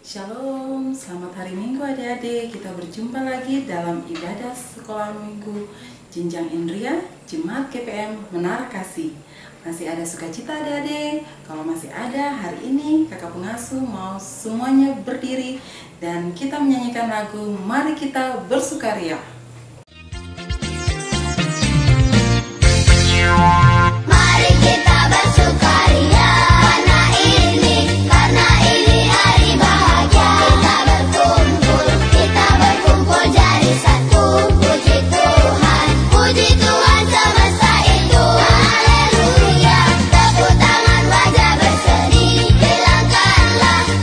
Shalom, selamat hari Minggu adik-adik. Kita berjumpa lagi dalam ibadah sekolah minggu Jenjang Indria Jemaat GPM Menara Kasih. Masih ada sukacita adik-adik? Kalau masih ada, hari ini kakak pengasuh mau semuanya berdiri dan kita menyanyikan lagu Mari Kita Bersukaria. Mari kita bersukaria karena ini hari bahagia. Kita berkumpul jadi satu. Puji Tuhan semesta itu. Haleluya. Tepuk tangan wajah berseri.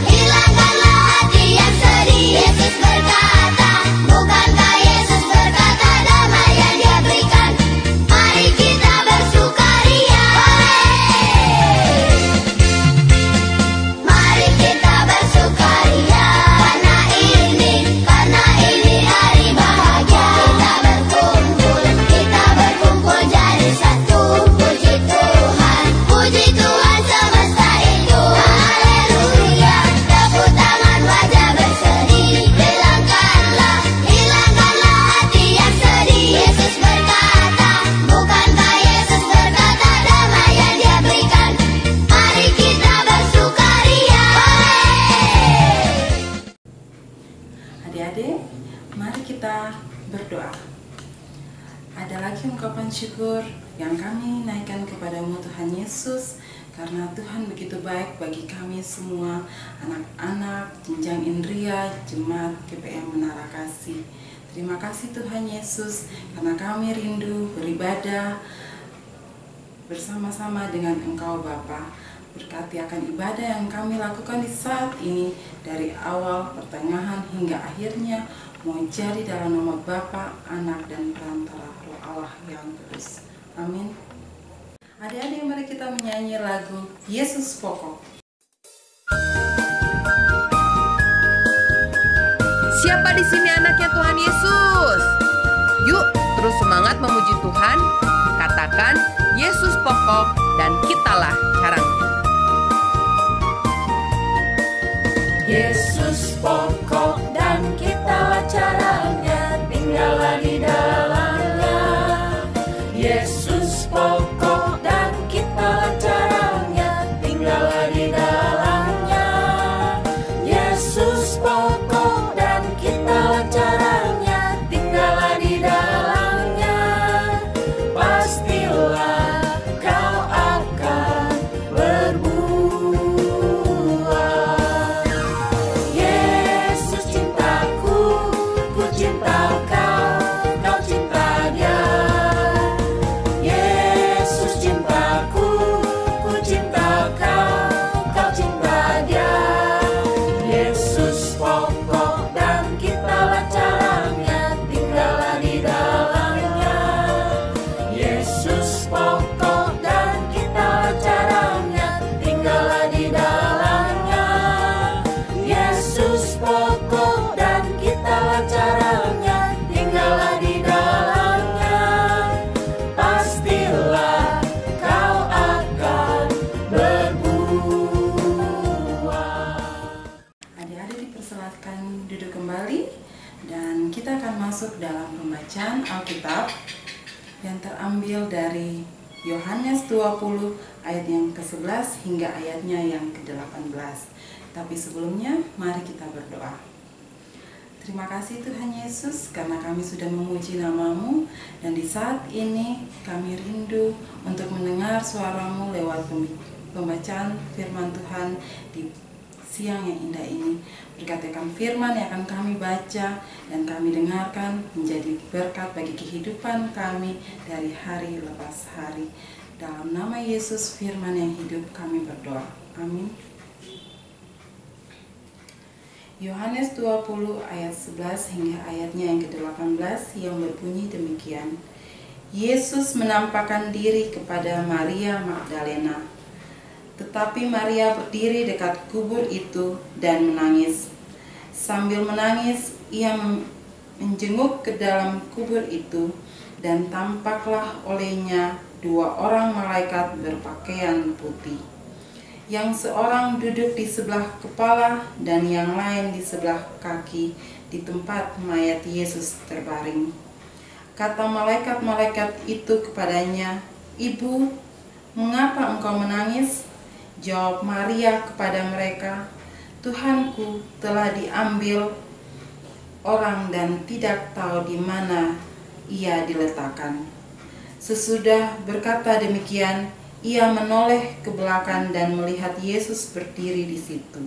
Hilangkanlah hati yang sedih. Yesus berkata, bukankah Yesus berkata damai yang Dia berikan? Mari kita bersukaria. Mari kita bersukaria karena ini hari bahagia. Kita berkumpul jadi satu. Puji Tuhan semesta itu. Haleluya. Tepuk tangan wajah berseri. Hilangkanlah hati yang sedih. Yesus berkata, bukankah Yesus berkata damai yang Dia berikan? Mari kita bersukaria. Adik-adik, mari kita berdoa. Ada lagi ungkapan syukur yang kami naikkan kepadamu Tuhan Yesus, karena Tuhan begitu baik bagi kami semua, anak-anak Jenjang Indria Jemaat GPM Menara Kasih. Terima kasih Tuhan Yesus, karena kami rindu beribadah bersama-sama dengan Engkau Bapa. Berkati akan ibadah yang kami lakukan di saat ini, dari awal, pertengahan, hingga akhirnya, mau jadi dalam nama Bapa, Anak, dan perantara Roh Allah yang kudus. Amin. Adik-adik, mari kita menyanyi lagu Yesus Pokok. Siapa di sini anaknya Tuhan Yesus? Yuk, terus semangat memuji Tuhan. Katakan, Yesus pokok dan kitalah caranya. Yesus pokok dan kitalah caranya, tinggallah di dalamnya. Yesus pokok dan kitalah caranya, tinggallah di dalamnya. Yesus pokok dan kitalah caranya, tinggallah di dalamnya. Pastilah kau akan berbuah. Yesus cintaku, ku cinta kau, kau cinta Dia. Yesus cintaku, ku cinta kau, kau cinta Dia. Yesus pokok dan kitalah caranya, tinggallah di dalamnya. Yesus pokok dan kitalah caranya, tinggallah di dalamnya. Yesus pokok dan kitalah caranya, tinggallah di dalamnya. Pastilah kau akan berbuah. Adik-adik dipersilakan duduk kembali dan kita akan masuk dalam pembacaan Alkitab yang terambil dari Yohanes 20 ayat yang ke-11 hingga ayatnya yang ke-18. Tapi sebelumnya mari kita berdoa. Terima kasih Tuhan Yesus, karena kami sudah memuji nama-Mu, dan di saat ini kami rindu untuk mendengar suara-Mu lewat pembacaan firman Tuhan di siang yang indah ini. Berkatikan firman yang akan kami baca dan kami dengarkan menjadi berkat bagi kehidupan kami dari hari lepas hari. Dalam nama Yesus firman yang hidup kami berdoa. Amin. Yohanes 20 ayat 11 hingga ayatnya yang ke-18 yang berbunyi demikian. Yesus menampakkan diri kepada Maria Magdalena. Tetapi Maria berdiri dekat kubur itu dan menangis. Sambil menangis, ia menjenguk ke dalam kubur itu, dan tampaklah olehnya 2 orang malaikat berpakaian putih. yang seorang duduk di sebelah kepala dan yang lain di sebelah kaki di tempat mayat Yesus terbaring. Kata malaikat-malaikat itu kepadanya, "Ibu, mengapa engkau menangis?" Jawab Maria kepada mereka, "Tuhanku telah diambil orang dan tidak tahu di mana ia diletakkan." Sesudah berkata demikian, ia menoleh ke belakang dan melihat Yesus berdiri di situ.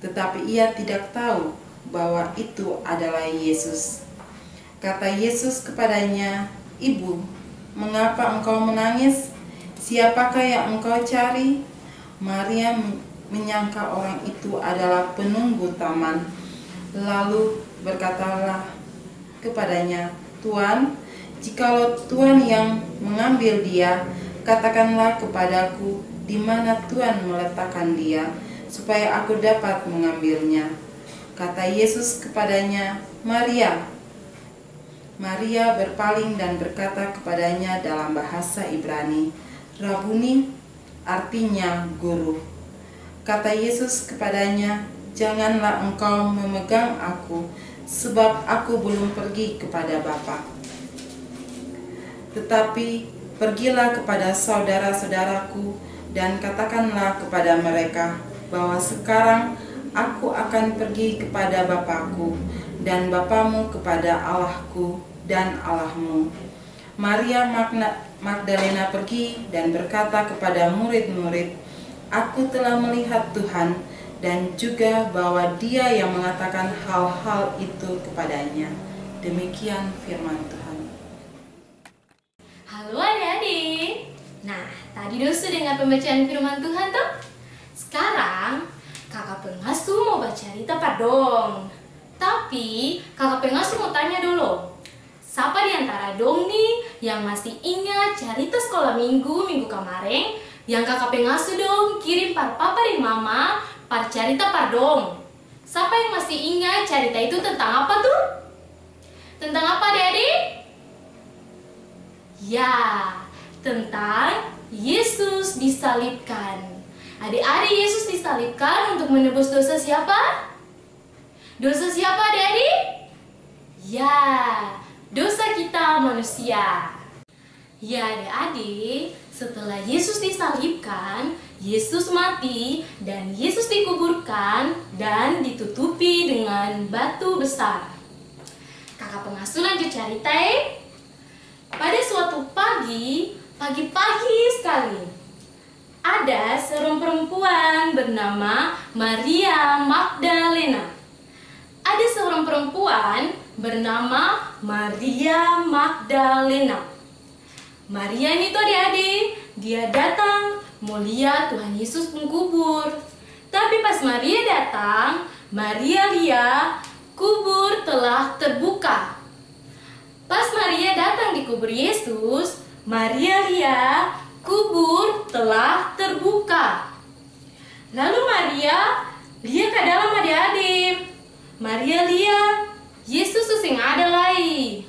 Tetapi ia tidak tahu bahwa itu adalah Yesus. Kata Yesus kepadanya, "Ibu, mengapa engkau menangis? Siapakah yang engkau cari?" Maria menyangka orang itu adalah penunggu taman. Lalu berkatalah kepadanya, "Tuan, jikalau Tuhan yang mengambil dia, katakanlah kepadaku di mana Tuhan meletakkan dia, supaya aku dapat mengambilnya." Kata Yesus kepadanya, "Maria." Maria berpaling dan berkata kepadanya dalam bahasa Ibrani, "Rabuni," artinya guru. Kata Yesus kepadanya, "Janganlah engkau memegang aku, sebab aku belum pergi kepada Bapa. Tetapi pergilah kepada saudara-saudaraku dan katakanlah kepada mereka bahwa sekarang aku akan pergi kepada Bapakku dan Bapamu, kepada Allahku dan Allahmu." Maria Magdalena pergi dan berkata kepada murid-murid, "Aku telah melihat Tuhan," dan juga bahwa Dia yang mengatakan hal-hal itu kepadanya. Demikian firman Tuhan. Halo adik-adik. Nah, tadi dosu dengar pembacaan firman Tuhan tuh. Sekarang kakak pengasuh mau baca cerita dong. Tapi kakak pengasuh mau tanya dulu. Siapa di antara dong nih yang masih ingat cerita sekolah minggu kemarin yang kakak pengasuh dong kirim papa dan mama cerita dong? Siapa yang masih ingat cerita itu tentang apa tuh? Tentang apa adik-adik? Ya, tentang Yesus disalibkan. Adik-adik, Yesus disalibkan untuk menebus dosa siapa? Dosa siapa adik-adik? Ya, dosa kita manusia. Ya adik-adik, setelah Yesus disalibkan, Yesus mati dan Yesus dikuburkan dan ditutupi dengan batu besar. Kakak pengasuh lanjut cerita ya. Pada suatu pagi sekali, ada seorang perempuan bernama Maria Magdalena. Ada seorang perempuan bernama Maria Magdalena. Maria ini tuh adik-adik, dia datang mau lihat Tuhan Yesus mengkubur. Tapi pas Maria datang, Maria lihat kubur telah terbuka. Pas Maria datang di kubur Yesus, Maria lihat kubur telah terbuka. Lalu Maria lihat ke dalam adik-adik. Maria lihat Yesus yang ada lagi.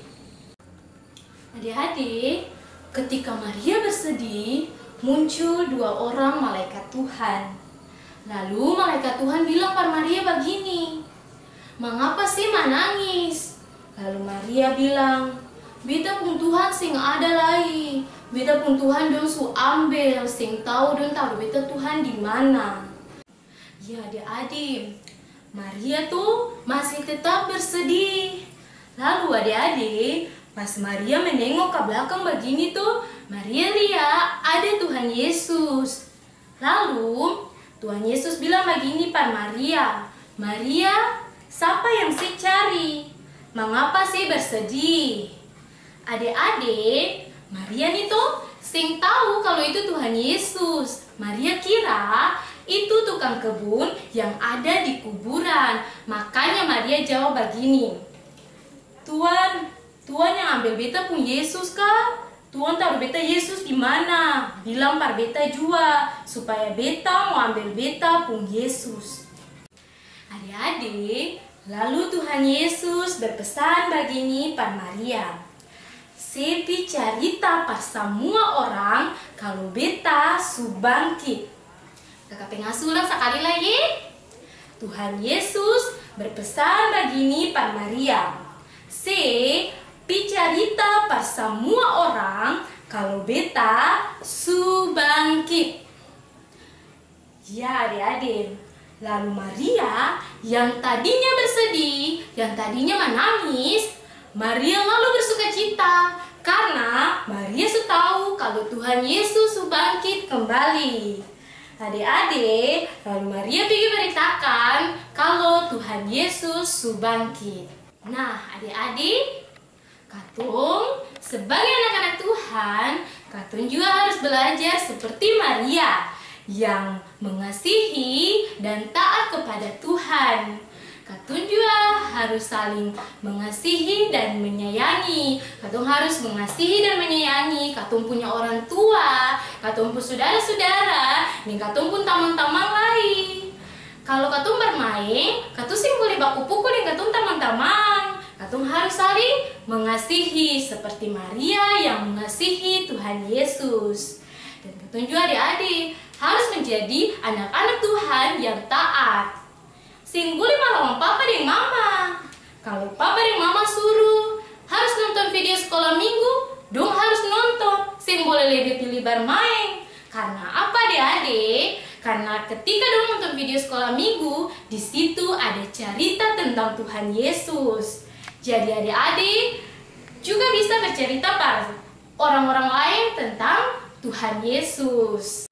Adik-adik, ketika Maria bersedih, muncul dua orang malaikat Tuhan. Lalu malaikat Tuhan bilang pada Maria begini, "Mengapa sih menangis?" Lalu Maria bilang, "Beta pun Tuhan sing ada lagi. Beta pun Tuhan dong su ambil, sing tahu dong tahu beta Tuhan di mana." Ya adik-adik, Maria tuh masih tetap bersedih. Lalu adik-adik, pas Maria menengok ke belakang begini tuh, Maria lihat ada Tuhan Yesus. Lalu Tuhan Yesus bilang begini pada Maria, "Maria, siapa yang sih cari? Mengapa sih bersedih?" Adik-adik, Maria nih tuh sing tahu kalau itu Tuhan Yesus. Maria kira itu tukang kebun yang ada di kuburan. Makanya Maria jawab begini, "Tuhan, Tuhan yang ambil beta pun Yesus kah? Tuhan taruh beta Yesus di mana? Bilang par beta juga supaya beta mau ambil beta pun Yesus." Adik-adik, lalu Tuhan Yesus berpesan begini pada Maria, "Sepi cerita pas semua orang kalau beta su bangkit." Kakak pengasuh ulang sekali lagi. Tuhan Yesus berpesan begini par Maria. Se picarita par semua orang kalau beta su bangkit. Ya adik-adik, lalu Maria yang tadinya bersedih, yang tadinya menangis, Maria lalu bersukacita karena Maria su tahu kalau Tuhan Yesus su bangkit kembali. Adik-adik, lalu Maria pergi beritakan kalau Tuhan Yesus su bangkit. Nah, adik-adik, katong sebagai anak-anak Tuhan, katong juga harus belajar seperti Maria yang mengasihi dan taat kepada Tuhan. Katong juga harus saling mengasihi dan menyayangi. Katong harus mengasihi dan menyayangi. Katong punya orang tua, katong pun saudara-saudara, dan katong pun teman-teman lain. Kalau katong bermain, katong sing boleh baku pukul dengan katong teman-teman. Katong harus saling mengasihi seperti Maria yang mengasihi Tuhan Yesus. Dan katong juga adik-adik harus menjadi anak-anak Tuhan yang taat. Sing boleh melawan papa dan mama. Kalau papa dan mama suruh harus nonton video sekolah minggu, dong harus nonton. Sing boleh lebih pilih bermain. Karena apa adik-adik? Karena ketika dong nonton video sekolah minggu, di situ ada cerita tentang Tuhan Yesus. Jadi adik-adik juga bisa bercerita pada orang-orang lain tentang Tuhan Yesus.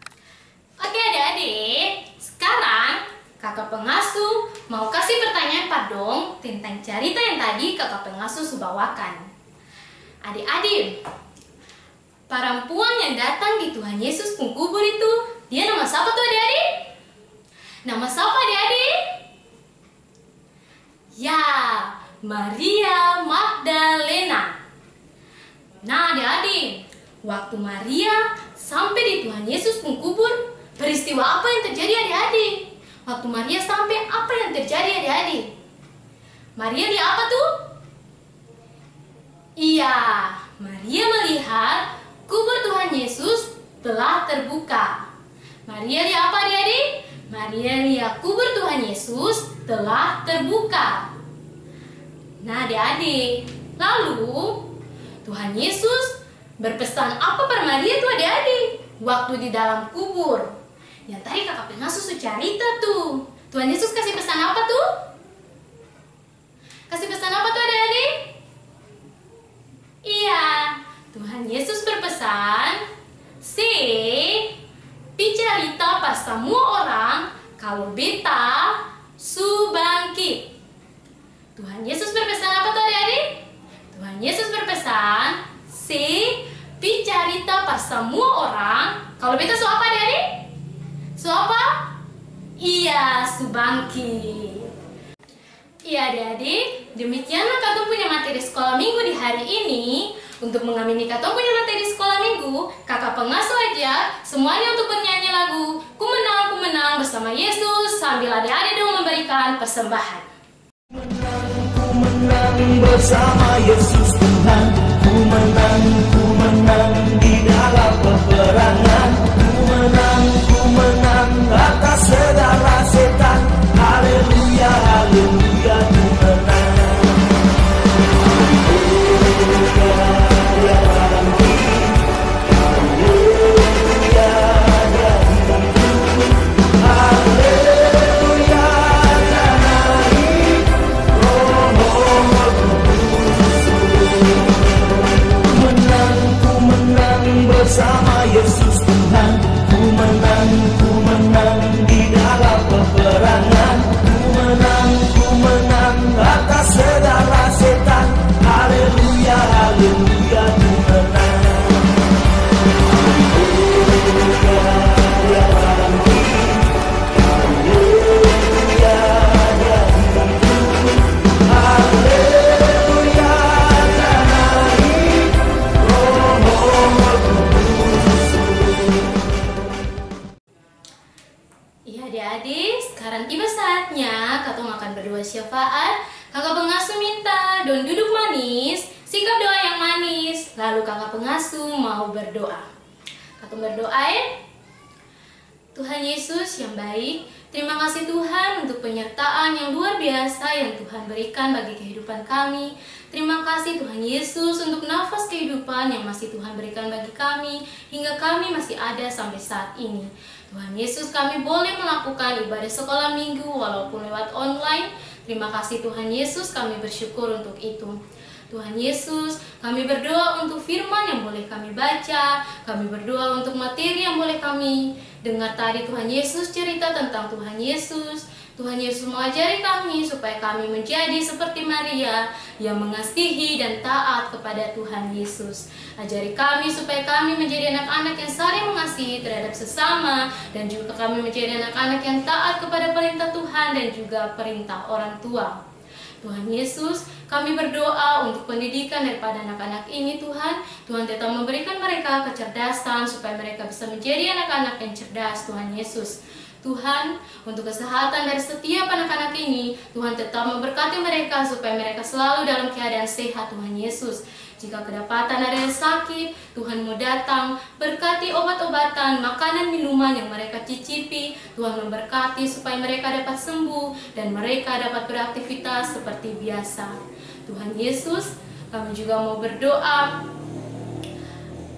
Oke adik-adik, sekarang kakak pengasuh mau kasih pertanyaan padong tentang cerita yang tadi kakak pengasuh bawakan. Adik-adik, perempuan yang datang di Tuhan Yesus kubur itu, dia nama siapa tuh adik-adik? Nama siapa adik-adik? Ya, Maria Magdalena. Nah adik-adik, waktu Maria sampai di Tuhan Yesus kubur, peristiwa apa yang terjadi adik-adik? Waktu Maria sampai, apa yang terjadi adik-adik? Maria lihat apa tuh? Iya, Maria melihat kubur Tuhan Yesus telah terbuka. Maria lihat apa adik-adik? Maria lihat kubur Tuhan Yesus telah terbuka. Nah adik-adik, lalu Tuhan Yesus berpesan apa pada Maria tuh adik-adik? Waktu di dalam kubur. Yang tadi kakak pengasuh cerita tuh. Tuhan Yesus kasih pesan apa tuh? Kasih pesan apa tuh adik-adik? Iya, Tuhan Yesus berpesan, picarita pas semua orang kalau beta su bangkit. Tuhan Yesus berpesan apa tuh adik-adik? Tuhan Yesus berpesan, picarita pas semua orang kalau beta su apa adik-adik? Su apa? Iya, su bangkit. Iya adik-adik, demikianlah katong punya materi sekolah minggu di hari ini. Untuk mengamini katong punya materi sekolah minggu, kakak pengasuh aja semuanya untuk bernyanyi lagu Ku menang bersama Yesus sambil adik-adik dong memberikan persembahan. Ku menang bersama Yesus Tuhan. Ku menang di dalam peperangan. Ku menang atas segala setan. Haleluya, haleluya, ku menang. Bersama Yesus Tuhan, ku menang di dalam peperangan. Ku menang atas segala setan. Haleluya, haleluya, ku menang. Adik-adik, sekarang tiba saatnya katong akan berdoa syafaat. Kakak pengasuh minta don duduk manis, sikap doa yang manis. Lalu kakak pengasuh mau berdoa. Katong berdoa ya. Tuhan Yesus yang baik, terima kasih Tuhan untuk penyertaan yang luar biasa yang Tuhan berikan bagi kehidupan kami. Terima kasih Tuhan Yesus untuk nafas kehidupan yang masih Tuhan berikan bagi kami hingga kami masih ada sampai saat ini. Tuhan Yesus, kami boleh melakukan ibadah sekolah minggu walaupun lewat online. Terima kasih Tuhan Yesus, kami bersyukur untuk itu. Tuhan Yesus, kami berdoa untuk firman yang boleh kami baca, kami berdoa untuk materi yang boleh kami dengar tadi. Tuhan Yesus cerita tentang Tuhan Yesus. Tuhan Yesus mengajari kami supaya kami menjadi seperti Maria yang mengasihi dan taat kepada Tuhan Yesus. Ajari kami supaya kami menjadi anak-anak yang saling mengasihi terhadap sesama, dan juga kami menjadi anak-anak yang taat kepada perintah Tuhan dan juga perintah orang tua. Tuhan Yesus, kami berdoa untuk pendidikan daripada anak-anak ini Tuhan. Tuhan tetap memberikan mereka kecerdasan supaya mereka bisa menjadi anak-anak yang cerdas Tuhan Yesus. Tuhan, untuk kesehatan dari setiap anak-anak ini, Tuhan tetap memberkati mereka supaya mereka selalu dalam keadaan sehat Tuhan Yesus. Jika kedapatan ada yang sakit, Tuhan mau datang, berkati obat-obatan, makanan, minuman yang mereka cicipi. Tuhan memberkati supaya mereka dapat sembuh dan mereka dapat beraktivitas seperti biasa. Tuhan Yesus, kami juga mau berdoa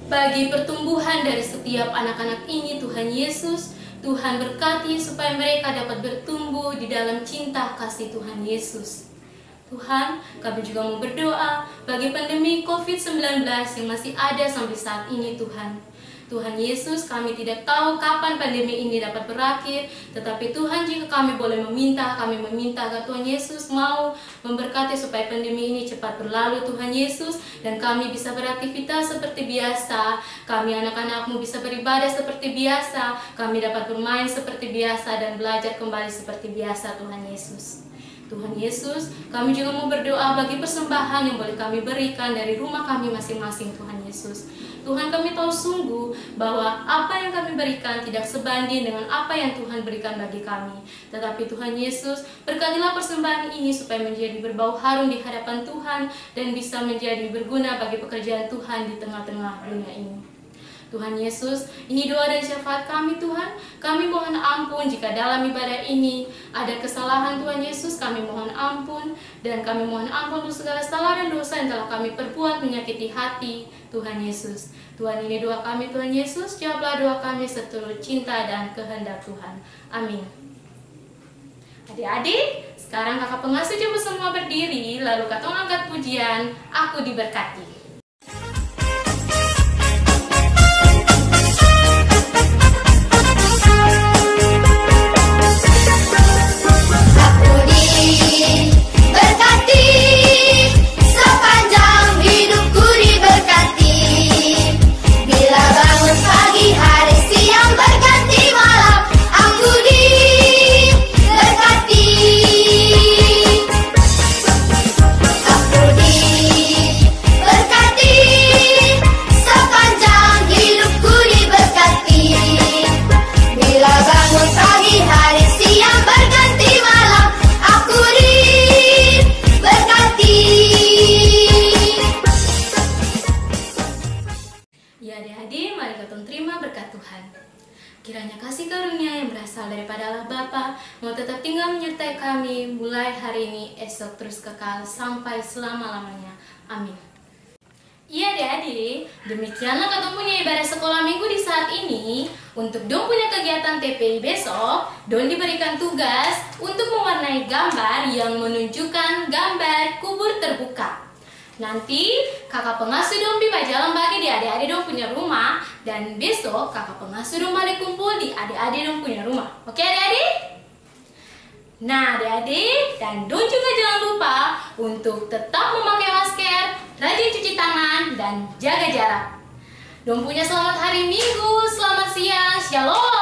bagi pertumbuhan dari setiap anak-anak ini Tuhan Yesus. Tuhan berkati supaya mereka dapat bertumbuh di dalam cinta kasih Tuhan Yesus. Tuhan, kami juga mau berdoa bagi pandemi COVID-19 yang masih ada sampai saat ini Tuhan. Tuhan Yesus, kami tidak tahu kapan pandemi ini dapat berakhir, tetapi Tuhan, jika kami boleh meminta, kami meminta agar Tuhan Yesus mau memberkati supaya pandemi ini cepat berlalu Tuhan Yesus, dan kami bisa beraktivitas seperti biasa, kami anak-anak-Mu bisa beribadah seperti biasa, kami dapat bermain seperti biasa dan belajar kembali seperti biasa Tuhan Yesus. Tuhan Yesus, kami juga mau berdoa bagi persembahan yang boleh kami berikan dari rumah kami masing-masing Tuhan Yesus. Tuhan, kami tahu sungguh bahwa apa yang kami berikan tidak sebanding dengan apa yang Tuhan berikan bagi kami. Tetapi Tuhan Yesus, berkatilah persembahan ini supaya menjadi berbau harum di hadapan Tuhan dan bisa menjadi berguna bagi pekerjaan Tuhan di tengah-tengah dunia ini. Tuhan Yesus, ini doa dan syafaat kami Tuhan. Kami mohon ampun jika dalam ibadah ini ada kesalahan Tuhan Yesus, kami mohon ampun. Dan kami mohon ampun untuk segala salah dan dosa yang telah kami perbuat menyakiti hati Tuhan Yesus. Tuhan, ini doa kami Tuhan Yesus, jawablah doa kami seturut cinta dan kehendak Tuhan. Amin. Adik-adik, sekarang kakak pengasuh coba semua berdiri, lalu katong angkat pujian, Aku Diberkati. Kiranya kasih karunia yang berasal daripada Allah Bapa mau tetap tinggal menyertai kami mulai hari ini, esok, terus kekal sampai selama-lamanya. Amin. Iya adik-adik, demikianlah katong punya ibadah sekolah minggu di saat ini. Untuk dong punya kegiatan TPI besok, dong diberikan tugas untuk mewarnai gambar yang menunjukkan gambar kubur terbuka. Nanti kakak pengasuh dong bajalan bagi di adik-adik dong punya rumah, dan besok kakak pengasuh dong balik kumpul di adik-adik dong punya rumah. Oke adik-adik? Nah adik-adik, dan dong juga jangan lupa untuk tetap memakai masker, rajin cuci tangan, dan jaga jarak. Dong punya selamat hari Minggu, selamat siang, shalom.